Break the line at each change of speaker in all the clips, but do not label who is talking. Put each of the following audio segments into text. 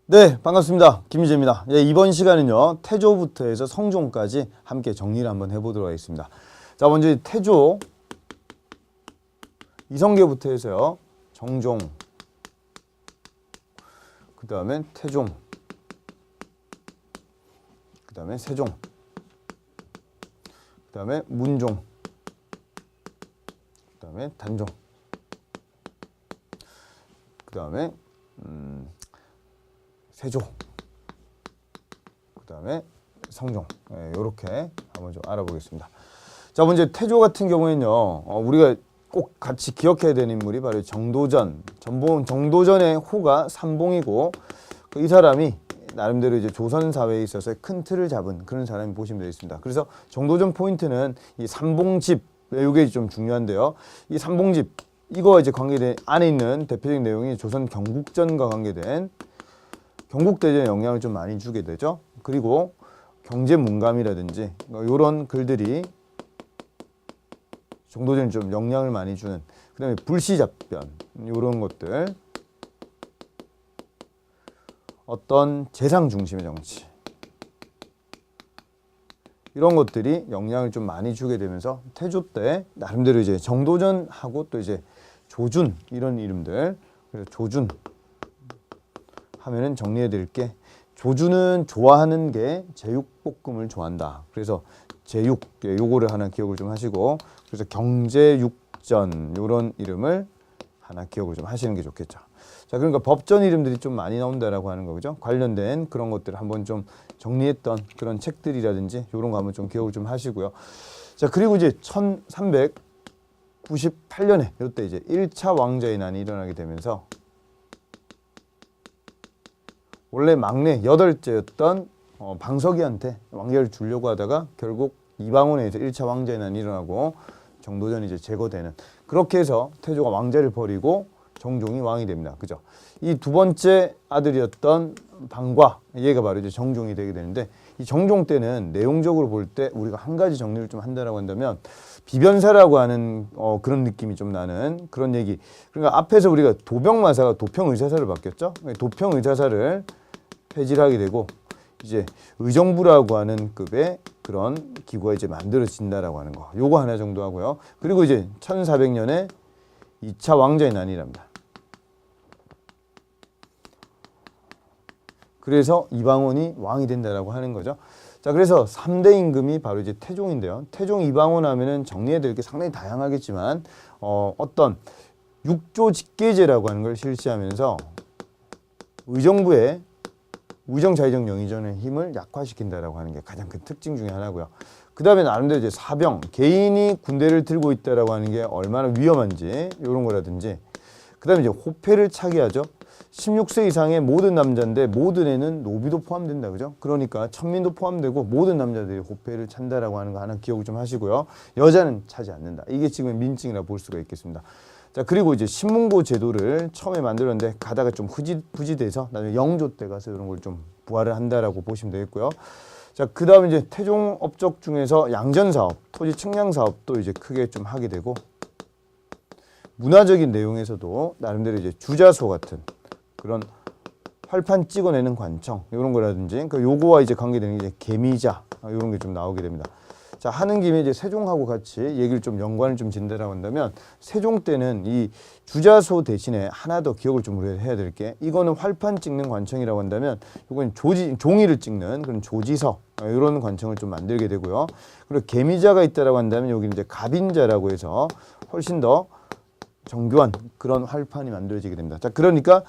네, 반갑습니다. 김희재입니다. 예, 이번 시간은요, 태조부터 해서 성종까지 함께 정리를 한번 해보도록 하겠습니다. 자, 먼저 이 태조, 이성계부터 해서요, 정종, 그 다음에 태종, 그 다음에 세종, 그 다음에 문종, 그 다음에 단종, 그 다음에 세조, 그 다음에 성종, 이렇게 한번 좀 알아보겠습니다. 자, 먼저 태조 같은 경우에는요, 우리가 꼭 같이 기억해야 되는 인물이 바로 정도전. 정도전의 호가 삼봉이고, 이 사람이 나름대로 이제 조선 사회에 있어서 큰 틀을 잡은 그런 사람이 보시면 되겠습니다. 그래서 정도전 포인트는 이 삼봉집, 이게 좀 중요한데요. 이 삼봉집, 이거 이제 관계된 안에 있는 대표적인 내용이 조선 경국전과 관계된 경국대전에 영향을 좀 많이 주게 되죠. 그리고 경제문감이라든지 이런 글들이 정도전에 좀 영향을 많이 주는, 그 다음에 불시잡변, 이런 것들, 어떤 재상 중심의 정치, 이런 것들이 영향을 좀 많이 주게 되면서 태조 때 나름대로 이제 정도전하고 또 이제 조준, 이런 이름들, 그래서 조준 하면은 정리해야 될 게, 조준은 좋아하는 게 제육볶음을 좋아한다. 그래서 제육, 요거를 하나 기억을 좀 하시고, 그래서 경제육전, 요런 이름을 하나 기억을 좀 하시는 게 좋겠죠. 자, 그러니까 법전 이름들이 좀 많이 나온다라고 하는 거죠. 관련된 그런 것들을 한번 좀 정리했던 그런 책들이라든지 요런 거 한번 좀 기억을 좀 하시고요. 자, 그리고 이제 1398년에 이때 이제 1차 왕자의 난이 일어나게 되면서 원래 막내 여덟째였던 방석이한테 왕위를 주려고 하다가 결국 이방원에 의해서 1차 왕자의 난이 일어나고 정도전이 이제 제거되는, 그렇게 해서 태조가 왕자를 버리고 정종이 왕이 됩니다. 그죠? 이 두 번째 아들이었던 방과, 얘가 바로 이제 정종이 되게 되는데, 이 정종 때는 내용적으로 볼 때 우리가 한 가지 정리를 좀 한다라고 한다면 비변사라고 하는 그런 느낌이 좀 나는 그런 얘기. 그러니까 앞에서 우리가 도병마사가 도평의사사를 바뀌었죠. 도평의사사를 폐지를 하게 되고 이제 의정부라고 하는 급의 그런 기구가 이제 만들어진다라고 하는 거. 요거 하나 정도 하고요. 그리고 이제 1400년에 2차 왕자의 난이랍니다. 그래서 이방원이 왕이 된다라고 하는 거죠. 자, 그래서 3대 임금이 바로 이제 태종인데요. 태종 이방원 하면은 정리해야 될 게 상당히 다양하겠지만 어떤 육조 직계제라고 하는 걸 실시하면서 의정부의 의정자의정 영의정의 힘을 약화시킨다라고 하는 게 가장 큰 특징 중에 하나고요. 그 다음에 나름대로 이제 사병, 개인이 군대를 들고 있다라고 하는 게 얼마나 위험한지 이런 거라든지, 그 다음에 이제 호패를 차게 하죠. 16세 이상의 모든 남자인데 모든 애는 노비도 포함된다, 그죠? 그러니까 천민도 포함되고 모든 남자들이 호패를 찬다라고 하는 거 하나 기억을 좀 하시고요. 여자는 차지 않는다. 이게 지금 민증이라 볼 수가 있겠습니다. 자, 그리고 이제 신문고 제도를 처음에 만들었는데 가다가 좀 후지돼서 나중에 영조 때 가서 이런 걸 좀 부활을 한다라고 보시면 되겠고요. 자, 그 다음에 이제 태종 업적 중에서 양전사업, 토지 측량 사업도 이제 크게 좀 하게 되고, 문화적인 내용에서도 나름대로 이제 주자소 같은 그런 활판 찍어내는 관청, 이런 거라든지, 그 요거와 이제 관계되는 게 이제 개미자, 이런 게 좀 나오게 됩니다. 자, 하는 김에 이제 세종하고 같이 얘기를 좀 연관을 좀 진다라고 한다면, 세종 때는 이 주자소 대신에 하나 더 기억을 좀 우리가 해야 될 게, 이거는 활판 찍는 관청이라고 한다면, 이건 종이를 찍는 그런 조지서, 이런 관청을 좀 만들게 되고요. 그리고 개미자가 있다라고 한다면 여기는 이제 갑인자라고 해서 훨씬 더 정교한 그런 활판이 만들어지게 됩니다. 자, 그러니까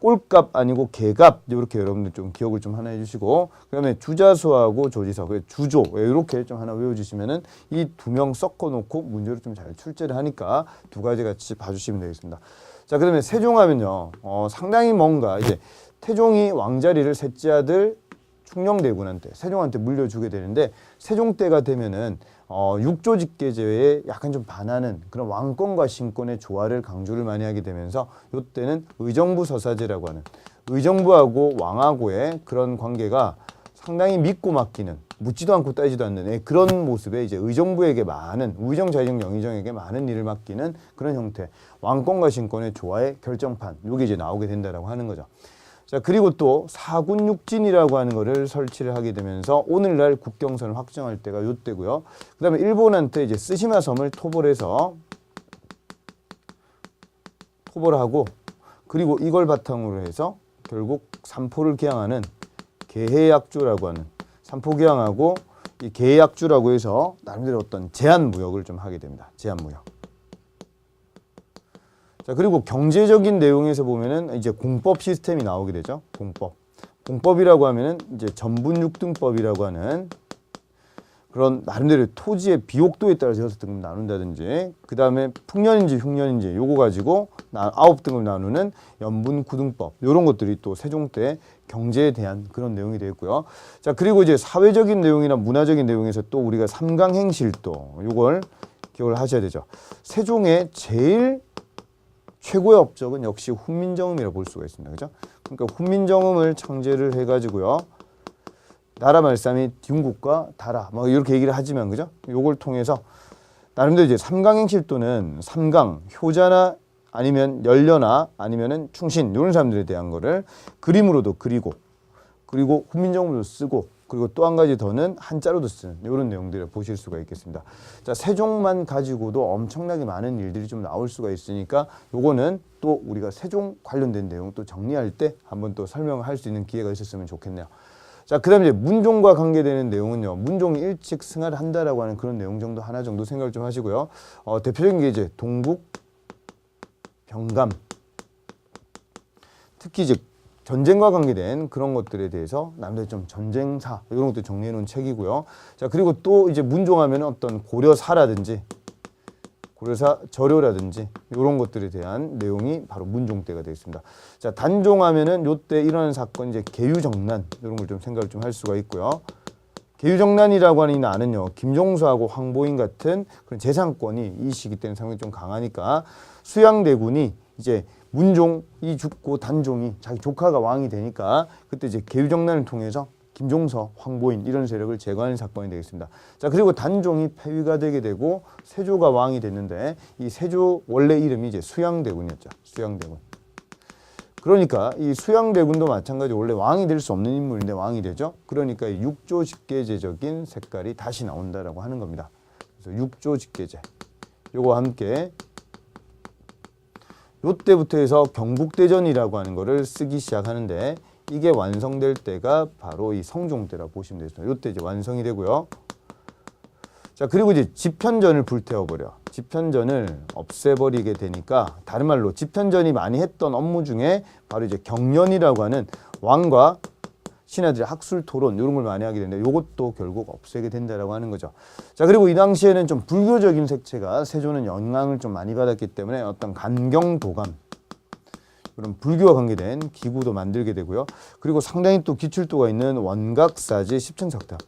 꼴값 아니고 개값, 이렇게 여러분들 좀 기억을 좀 하나 해주시고, 그 다음에 주자소하고 조지서, 주조, 이렇게 좀 하나 외워주시면은 이 두 명 섞어놓고 문제를 좀 잘 출제를 하니까 두 가지 같이 봐주시면 되겠습니다. 자, 그 다음에 세종하면요, 상당히 뭔가 이제 태종이 왕자리를 셋째 아들 충녕대군한테, 세종한테 물려주게 되는데, 세종 때가 되면은 육조직계제에 약간 좀 반하는 그런 왕권과 신권의 조화를 강조를 많이 하게 되면서, 이때는 의정부 서사제라고 하는 의정부하고 왕하고의 그런 관계가 상당히 믿고 맡기는, 묻지도 않고 따지도 않는 그런 모습에 이제 의정부에게 많은, 의정자의정 영의정에게 많은 일을 맡기는 그런 형태, 왕권과 신권의 조화의 결정판, 이게 이제 나오게 된다라고 하는 거죠. 자, 그리고 또 사군육진이라고 하는 거를 설치를 하게 되면서 오늘날 국경선을 확정할 때가 요때고요. 그 다음에 일본한테 이제 쓰시마 섬을 토벌해서 토벌하고, 그리고 이걸 바탕으로 해서 결국 삼포를 개항하는 개해약주라고 하는, 삼포 개항하고 이 개해약주라고 해서 나름대로 어떤 제한무역을 좀 하게 됩니다. 제한무역. 자, 그리고 경제적인 내용에서 보면은 이제 공법 시스템이 나오게 되죠. 공법이라고 하면은 이제 전분육등법이라고 하는 그런 나름대로 토지의 비옥도에 따라서 6등급 나눈다든지, 그 다음에 풍년인지 흉년인지 요거 가지고 9등급 나누는 연분구등법, 요런 것들이 또 세종 때 경제에 대한 그런 내용이 되었고요. 자, 그리고 이제 사회적인 내용이나 문화적인 내용에서 또 우리가 삼강행실도 요걸 기억을 하셔야 되죠. 세종의 제일 최고의 업적은 역시 훈민정음이라고 볼 수가 있습니다. 그죠? 그러니까 훈민정음을 창제를 해가지고요. 나라 말싸움이 중국과 다라, 뭐 이렇게 얘기를 하지만, 그죠? 요걸 통해서 나름대로 이제 삼강행실 또는 삼강, 효자나 아니면 연려나 아니면은 충신, 이런 사람들에 대한 거를 그림으로도 그리고, 그리고 훈민정음으로 쓰고, 그리고 또 한 가지 더는 한자로도 쓰는 이런 내용들을 보실 수가 있겠습니다. 자, 세종만 가지고도 엄청나게 많은 일들이 좀 나올 수가 있으니까 요거는 또 우리가 세종 관련된 내용 또 정리할 때 한번 또 설명을 할 수 있는 기회가 있었으면 좋겠네요. 자, 그 다음에 이제 문종과 관계되는 내용은요, 문종이 일찍 승하를 한다라고 하는 그런 내용 정도 하나 정도 생각을 좀 하시고요. 대표적인 게 이제 동북 병감, 특히 즉 전쟁과 관계된 그런 것들에 대해서 남들 좀 전쟁사 이런 것들 정리해 놓은 책이고요. 자, 그리고 또 이제 문종하면 어떤 고려사라든지 고려사 저료라든지 이런 것들에 대한 내용이 바로 문종 때가 되겠습니다. 자, 단종하면은 요때 일어나는 사건 이제 계유정난 이런 걸 좀 생각을 좀 할 수가 있고요. 계유정난이라고 하는 이 난은요, 김종수하고 황보인 같은 그런 재상권이 이 시기 때는 상당히 좀 강하니까 수양대군이 이제 문종이 죽고 단종이 자기 조카가 왕이 되니까 그때 이제 계유정난을 통해서 김종서, 황보인 이런 세력을 제거하는 사건이 되겠습니다. 자, 그리고 단종이 폐위가 되게 되고 세조가 왕이 됐는데 이 세조 원래 이름이 이제 수양대군이었죠. 수양대군. 그러니까 이 수양대군도 마찬가지로 원래 왕이 될 수 없는 인물인데 왕이 되죠. 그러니까 이 육조직계제적인 색깔이 다시 나온다라고 하는 겁니다. 그래서 육조직계제 요거와 함께 요때부터 해서 경국대전이라고 하는 거를 쓰기 시작하는데 이게 완성될 때가 바로 이 성종 때라고 보시면 되겠습니다. 요때 이제 완성이 되고요. 자, 그리고 이제 집현전을 불태워버려. 집현전을 없애버리게 되니까 다른 말로 집현전이 많이 했던 업무 중에 바로 이제 경연이라고 하는 왕과 신하들의 학술 토론 이런 걸 많이 하게 되는데 이것도 결국 없애게 된다라고 하는 거죠. 자, 그리고 이 당시에는 좀 불교적인 색채가 세조는 영향을 좀 많이 받았기 때문에 어떤 간경도감 그런 불교와 관계된 기구도 만들게 되고요. 그리고 상당히 또 기출도가 있는 원각사지 10층 석탑.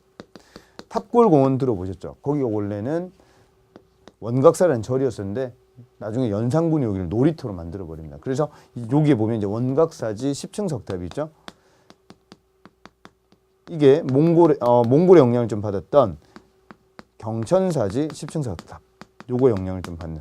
탑골공원 들어보셨죠? 거기가 원래는 원각사라는 절이었었는데 나중에 연산군이 여기를 놀이터로 만들어 버립니다. 그래서 여기에 보면 이제 원각사지 10층 석탑이 있죠. 이게 몽골의 영향을 좀 받았던 경천사지 10층 석탑. 요거 영향을 좀 받는.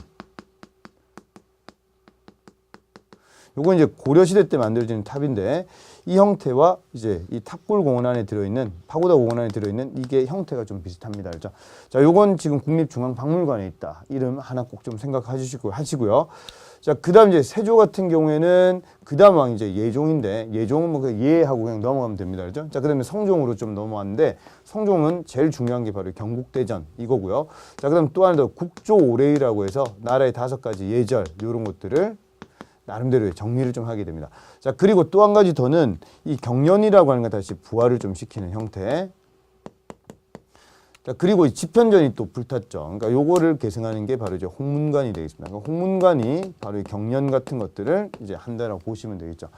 요거 이제 고려시대 때 만들어진 탑인데 이 형태와 이제 이 탑골공원 안에 들어있는 파고다 공원 안에 들어있는 이게 형태가 좀 비슷합니다. 그렇죠? 자, 요건 지금 국립중앙박물관에 있다. 이름 하나 꼭 좀 생각하시고요. 자, 그다음 이제 세조 같은 경우에는 그다음 왕이 이제 예종인데 예종은 뭐 그 예하고 그냥 넘어가면 됩니다. 그렇죠? 자, 그다음에 성종으로 좀 넘어왔는데 성종은 제일 중요한 게 바로 경국대전 이거고요. 자, 그다음 또 하나 더 국조오레이라고 해서 나라의 5가지 예절 이런 것들을 나름대로 정리를 좀 하게 됩니다. 자, 그리고 또 한 가지 더는 이 경연이라고 하는 거 다시 부활을 좀 시키는 형태. 자, 그리고 이 집현전이 또 불탔죠. 그러니까 요거를 계승하는 게 바로 이제 홍문관이 되겠습니다. 그러니까 홍문관이 바로 이 경연 같은 것들을 이제 한다라고 보시면 되겠죠.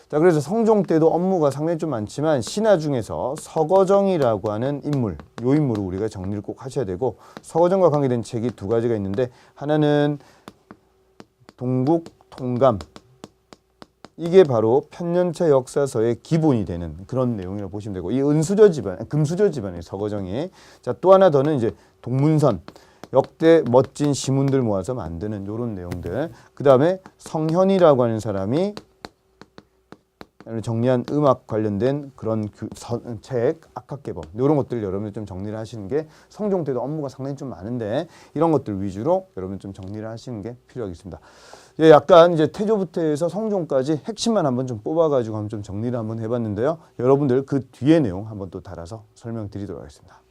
자, 그래서 성종 때도 업무가 상당히 좀 많지만 신하 중에서 서거정이라고 하는 인물, 요 인물을 우리가 정리를 꼭 하셔야 되고 서거정과 관계된 책이 2가지가 있는데 하나는 동국 통감, 이게 바로 편년차 역사서의 기본이 되는 그런 내용이라고 보시면 되고 이 은수저 집안, 금수저 집안의 서거정이 자, 또 하나 더는 이제 동문선, 역대 멋진 시문들 모아서 만드는 이런 내용들. 그 다음에 성현이라고 하는 사람이 정리한 음악 관련된 그런 책, 악학개범 이런 것들 여러분들 좀 정리를 하시는 게 성종 때도 업무가 상당히 좀 많은데 이런 것들 위주로 여러분 좀 정리를 하시는 게 필요하겠습니다. 예, 약간 이제 태조부터 해서 성종까지 핵심만 한번 좀 뽑아가지고 한번 좀 정리를 한번 해봤는데요. 여러분들 그 뒤에 내용 한번 또 달아서 설명드리도록 하겠습니다.